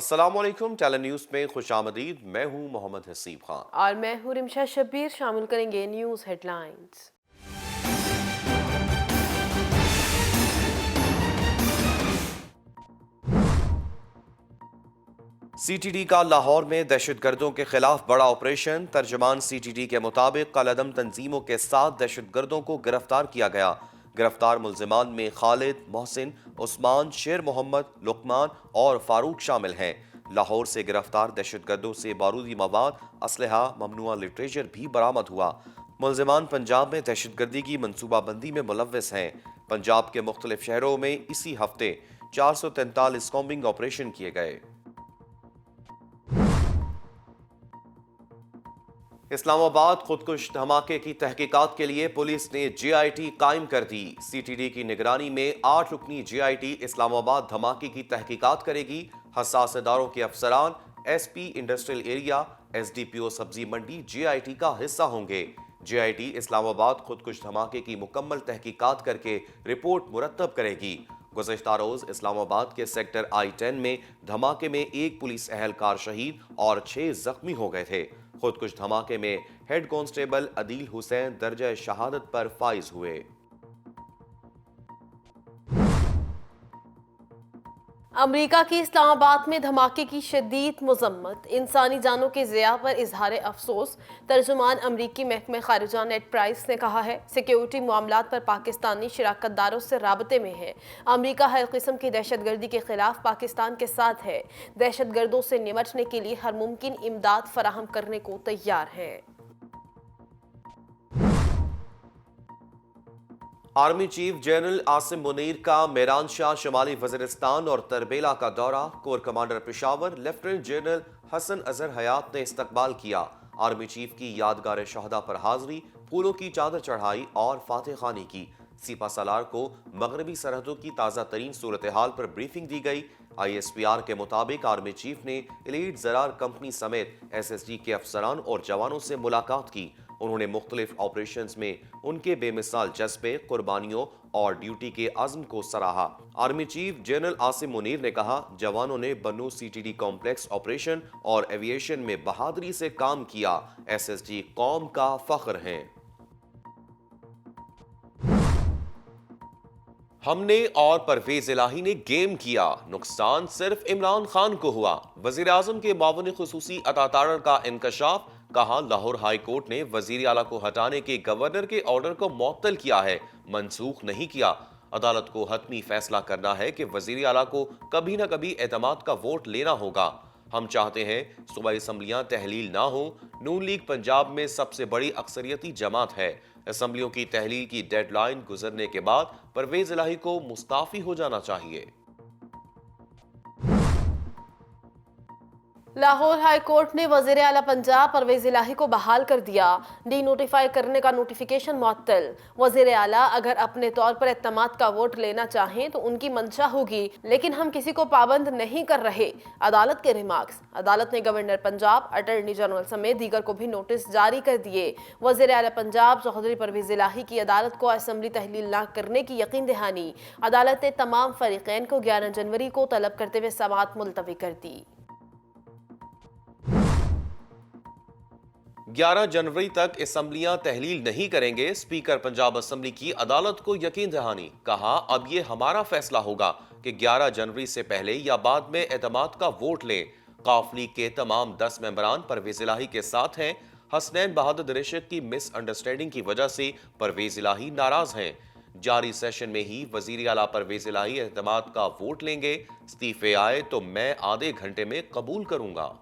अस्सलाम वालेकुम। Talent news में खुश आमदीद। मैं हूँ मोहम्मद हसीब खान और मैं हूँ रिमशा शब्बीर। शामिल करेंगे न्यूज़ हेडलाइंस। सीटीडी का लाहौर में दहशतगर्दों के खिलाफ बड़ा ऑपरेशन। तर्जमान सीटीडी के मुताबिक कलअदम तंजीमों के साथ दहशतगर्दों को गिरफ्तार किया गया। गिरफ्तार मुल्जिमान में खालिद, मोहसिन, उस्मान, शेर मोहम्मद, लुकमान और फारूक शामिल हैं। लाहौर से गिरफ्तार दहशतगर्दों से बारूदी मवाद, असलहा, ममनुआ लिटरेचर भी बरामद हुआ। मुल्जिमान पंजाब में दहशतगर्दी की मनसूबाबंदी में मुलव्वस हैं। पंजाब के मुख्तलिफ शहरों में इसी हफ्ते 443 कॉम्बिंग ऑपरेशन किए गए। इस्लामाबाद खुदकुश धमाके की तहकीकात के लिए पुलिस ने जेआईटी कायम कर दी। सीटीडी की निगरानी में 8 रुकनी जेआईटी इस्लामाबाद धमाके की तहकीकात करेगी। हसास इदारों के अफसरान एसपी इंडस्ट्रियल एरिया, एसडीपीओ सब्जी मंडी जेआईटी का हिस्सा होंगे। जेआईटी इस्लामाबाद खुदकुश धमाके की मुकम्मल तहकीकात करके रिपोर्ट मुरतब करेगी। गुज़श्ता रोज इस्लामाबाद के सेक्टर I-10 में धमाके में एक पुलिस एहलकार शहीद और 6 जख्मी हो गए थे। खुदकुश धमाके में हेड कांस्टेबल अदील हुसैन दर्जा शहादत पर फाइज हुए। अमरीका की इस्लामाबाद में धमाके की शदीद मजम्मत। इंसानी जानों के ज़िया पर इजहार अफसोस। तर्जुमान अमरीकी महकमे खारिजा नेड प्राइस ने कहा है, सिक्योरिटी मामलात पर पाकिस्तानी शराकतदारों से राबते में है। अमरीका हर किस्म की दहशतगर्दी के खिलाफ पाकिस्तान के साथ है। दहशतगर्दों से निमटने के लिए हर मुमकिन इमदाद फराहम करने को तैयार है। Army chief general Asim Munir का मेरान शाह, शुमाली वज़ीरिस्तान और तरबेला का दौरा। Corps commander Peshawar lieutenant general Hasan Azhar Hayat ने इस्तकबाल किया। आर्मी चीफ की यादगार शहदा पर हाजिरी, फूलों की चादर चढ़ाई और फातह खानी की। सीपा सालार को मगरबी सरहदों की ताज़ा तरीन सूरत हाल पर ब्रीफिंग दी गई। ISPR के मुताबिक आर्मी चीफ ने एलीट ज़रार कंपनी समेत SSG के अफसरान और जवानों से मुलाकात की। उन्होंने मुख्तलिफ ऑपरेशंस में उनके बेमिसाल जज्बे, कुर्बानियों और ड्यूटी के अज़्म को सराहा। Army chief general Asim Munir ने कहा, जवानों ने बन्नू CTD कॉम्प्लेक्स ऑपरेशन और एविएशन में बहादुरी से काम किया। SSG कौम का फख्र हैं। हमने और परवेज इलाही ने गेम किया, नुकसान सिर्फ इमरान खान को हुआ। वजीर आजम के मावने खुसूसी अतातारर का इंकशाफ। कहा, लाहौर हाई कोर्ट ने वजीर आला को हटाने के गवर्नर के ऑर्डर को मुअत्तल किया है, मंसूख नहीं किया। अदालत को हतमी फैसला करना है कि वजीर आला को कभी न कभी एतमाद का वोट लेना होगा। हम चाहते हैं सूबाई असम्बलियां तहलील ना हो। नून लीग पंजाब में सबसे बड़ी अक्सरियती जमात है। असम्बलियों की तहलील की डेडलाइन गुजरने के बाद परवेज इलाही को मुस्ताफी हो जाना चाहिए। लाहौर हाई कोर्ट ने वज़ीर आला पंजाब परवेज इलाही को बहाल कर दिया। डी नोटिफाई करने का नोटिफिकेशन मुअत्तल। वज़ीर आला अगर अपने तौर पर एतमाद का वोट लेना चाहें तो उनकी मंशा होगी, लेकिन हम किसी को पाबंद नहीं कर रहे। अदालत के रिमार्क्स। अदालत ने गवर्नर पंजाब, अटॉर्नी जनरल समेत दीगर को भी नोटिस जारी कर दिए। वज़ीर आला पंजाब चौधरी परवेज इलाही की अदालत को असम्बली तहलील न करने की यकीन दहानी। अदालत ने तमाम फरीकैन को 11 जनवरी को तलब करते हुए समाअत मुलतवी कर दी। 11 जनवरी तक असम्बलियां तहलील नहीं करेंगे। स्पीकर पंजाब असम्बली की अदालत को यकीन दहानी। कहा, अब ये हमारा फैसला होगा कि 11 जनवरी से पहले या बाद में एतमाद का वोट लें। काफ लीग के तमाम 10 मेंबरान परवेज इलाही के साथ हैं। हसनैन बहादुर दरिशक की मिसअंडरस्टैंडिंग की वजह से परवेज इलाही नाराज हैं। जारी सेशन में ही वजीर आला परवेज इलाही एतमाद का वोट लेंगे। इस्तीफे आए तो मैं आधे घंटे में कबूल करूंगा।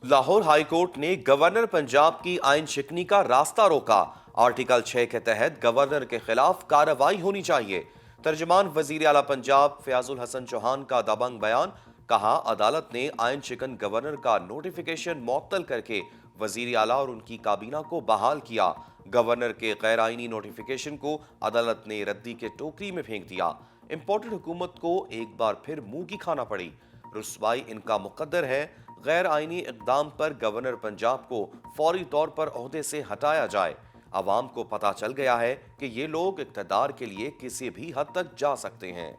लाहौर हाई कोर्ट ने गवर्नर पंजाब की आइन शिकनी का रास्ता रोका। आर्टिकल 6 के तहत गवर्नर के खिलाफ कार्रवाई होनी चाहिए। तर्जमान वजीर आला पंजाब फयाजुल हसन चौहान का दबंग बयान। कहा, अदालत ने आइन शिकन गवर्नर का नोटिफिकेशन मुअत्तल करके वजीर आला और उनकी काबीना को बहाल किया। गवर्नर के गैर आइनी नोटिफिकेशन को अदालत ने रद्दी के टोकरी में फेंक दिया। इंपोर्टेड हुकूमत को एक बार फिर मुंह की खाना पड़ी। रुस्वाई इनका मुकद्दर है। गैर आइनी इक़दाम पर गवर्नर पंजाब को फौरी तौर पर ओहदे से हटाया जाए। अवाम को पता चल गया है कि ये लोग इक़्तिदार के लिए किसी भी हद तक जा सकते हैं।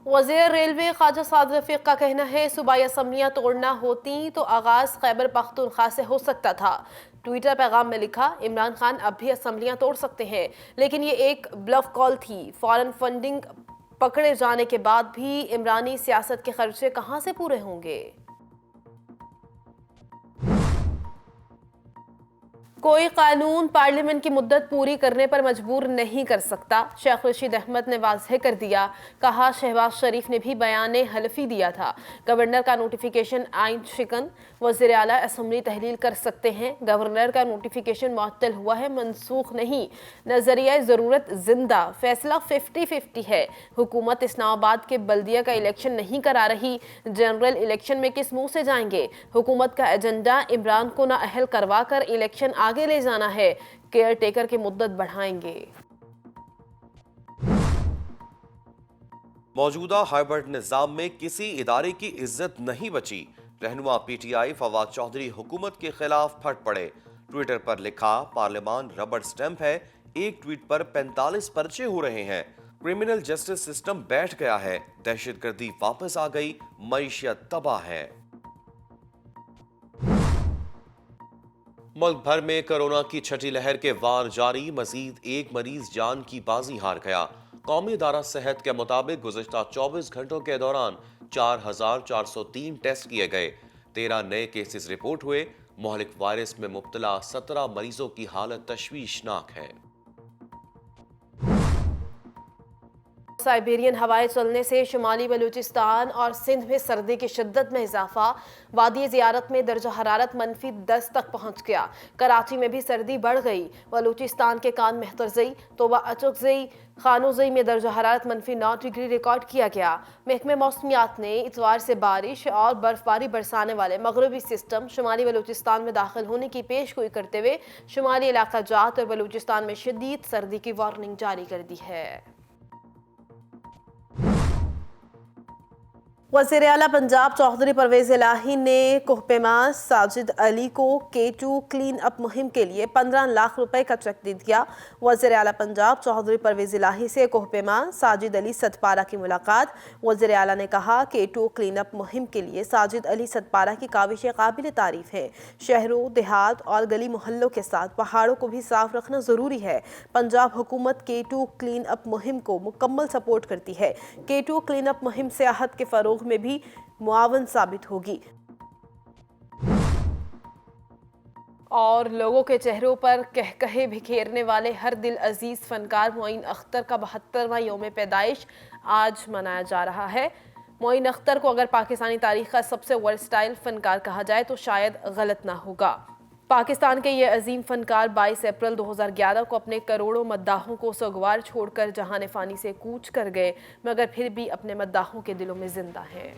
वज़ीर रेलवे ख्वाजा साद रफीक का कहना है सूबाई असम्बलियाँ तोड़ना होती तो आगाज़ खैबर पख्तूनख्वा से हो सकता था। ट्विटर पैगाम में लिखा, इमरान खान अब भी असम्बलियाँ तोड़ सकते हैं, लेकिन ये एक ब्लफ कॉल थी। फॉरेन फंडिंग पकड़े जाने के बाद भी इमरानी सियासत के खर्चे कहाँ से पूरे होंगे? कोई कानून पार्लियामेंट की मुद्दत पूरी करने पर मजबूर नहीं कर सकता, शेख रशीद अहमद ने वाज़ेह कर दिया। कहा, शहबाज शरीफ ने भी बयान हलफी दिया था। गवर्नर का नोटिफिकेशन आइन शिकन, वज़ीर आला असम्बली तहलील कर सकते हैं। गवर्नर का नोटिफिकेशन मुअत्तल हुआ है, मनसूख नहीं। नजरिया ज़रूरत जिंदा, फैसला 50-50 है। हुकूमत इस्लामाबाद के बल्दिया का इलेक्शन नहीं करा रही, जनरल इलेक्शन में किस मुंह से जाएंगे? हुकूमत का एजेंडा इमरान को नाअहल करवा कर इलेक्शन आगे ले जाना है। केयर टेकर की मुद्दत बढ़ाएंगे। मौजूदा हाइब्रिड निजाम में किसी इदारे की इज्जत नहीं बची। रहनुमा पीटीआई फवाद चौधरी हुकूमत के खिलाफ फट पड़े। ट्विटर पर लिखा, पार्लियामान रबड़ स्टैंप है, एक ट्वीट पर 45 पर्चे हो रहे हैं। क्रिमिनल जस्टिस सिस्टम बैठ गया है, दहशतगर्दी वापस आ गई, मईशत तबाह है। मुल्क भर में कोरोना की छठी लहर के वार जारी, मजीद एक मरीज जान की बाजी हार गया। कौमी इदारा सेहत के मुताबिक गुज़िश्ता 24 घंटों के दौरान 4,403 टेस्ट किए गए, 13 नए केसेस रिपोर्ट हुए। मोहलिक वायरस में मुब्तला 17 मरीजों की हालत तशवीशनाक है। साइबेरियन हवाएं चलने से शुमाली बलूचिस्तान और सिंध में सर्दी की शिद्दत में इजाफा। वादी ज़ियारत में दर्जा हरारत -10 तक पहुंच गया। कराची में भी सर्दी बढ़ गई। बलूचिस्तान के कान मेहतरजई, तोबा अचकजई, खानोजई में दर्जा हरारत -9 डिग्री रिकॉर्ड किया गया। महकमे मौसमियात ने इतवार से बारिश और बर्फबारी बरसाने वाले मगरबी सिस्टम शुमाली बलूचिस्तान में दाखिल होने की पेशगोई करते हुए शुमाली इलाका जात और बलूचिस्तान में शदीद सर्दी की वार्निंग जारी कर दी है। वज़ीर आला पंजाब चौधरी परवेज इलाही ने कोहपेमा साजिद अली को K2 क्लीन अप मुहिम के लिए 15 लाख रुपए का चेक दे दिया। वज़ीर आला पंजाब चौधरी परवेज इलाही से कोहपेमा साजिद अली सतपारा की मुलाकात। वज़ीर आला ने कहा, K2 क्लीन अप मुहिम के लिए साजिद अली सतपारा की काविशें काबिल तारीफ है। शहरों, देहात और गली मोहल्लों के साथ पहाड़ों को भी साफ रखना ज़रूरी है। पंजाब हुकूमत K2 क्लीन अप मुहिम को मुकम्मल सपोर्ट करती है। K2 क्लीन अप मुहिम सियाहत के फरोग में भी मुआवन साबित होगी और लोगों के चेहरों पर कहकहे बिखेरने वाले हर दिल अजीज फनकार मोइन अख्तर का 72वां यौम पैदाइश आज मनाया जा रहा है। मोइन अख्तर को अगर पाकिस्तानी तारीख का सबसे वर्सटाइल फनकार कहा जाए तो शायद गलत ना होगा। पाकिस्तान के ये अजीम फनकार 22 अप्रैल 2011 को अपने करोड़ों मद्दाहों को सोगवार छोड़कर जहान फ़ानी से कूच कर गए, मगर फिर भी अपने मद्दाहों के दिलों में जिंदा हैं।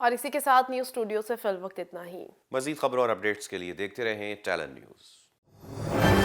और इसी के साथ न्यूज़ स्टूडियो से फिल वक्त इतना ही। मजीद खबरों और अपडेट्स के लिए देखते रहें टैलेंट न्यूज़।